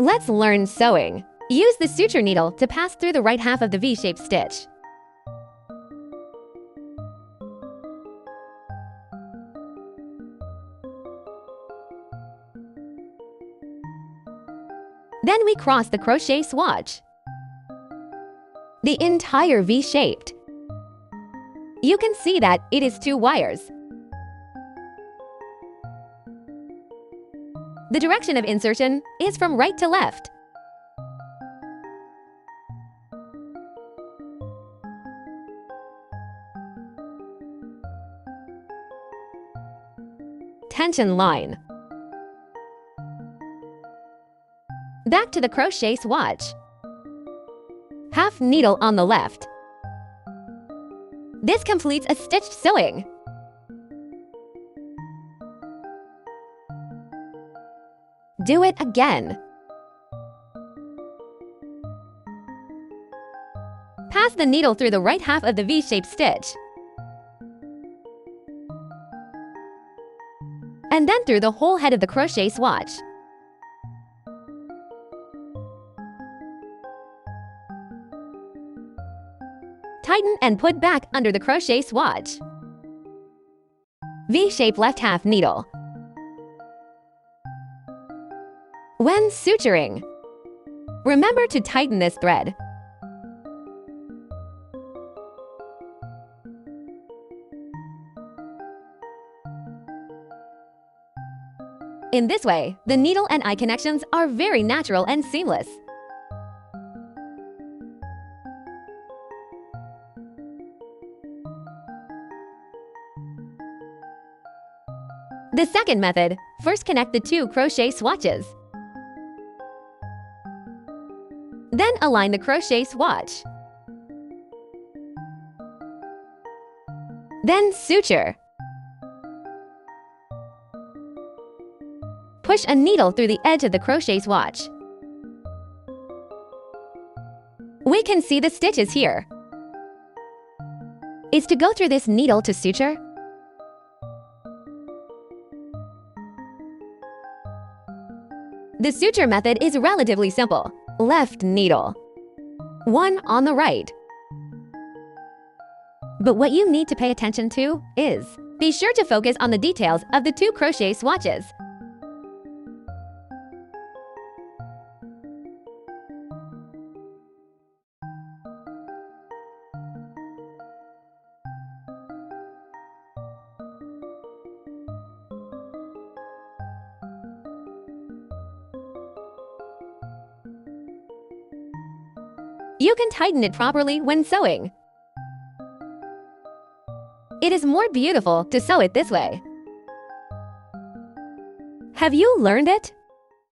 Let's learn sewing. Use the suture needle to pass through the right half of the V-shaped stitch. Then we cross the crochet swatch. The entire V-shaped. You can see that it is 2 wires. The direction of insertion is from right to left. Tension line. Back to the crochet swatch. Half needle on the left. This completes a stitched sewing. Do it again. Pass the needle through the right half of the V-shaped stitch. And then through the whole head of the crochet swatch. Tighten and put back under the crochet swatch. V-shape left half needle. When suturing, remember to tighten this thread. In this way, the needle and eye connections are very natural and seamless. The second method, first connect the 2 crochet swatches. Then align the crochet swatch. Then suture. Push a needle through the edge of the crochet swatch. We can see the stitches here. Is to go through this needle to suture? The suture method is relatively simple. Left needle. 1 on the right. But what you need to pay attention to is, be sure to focus on the details of the 2 crochet swatches. You can tighten it properly when sewing. It is more beautiful to sew it this way. Have you learned it?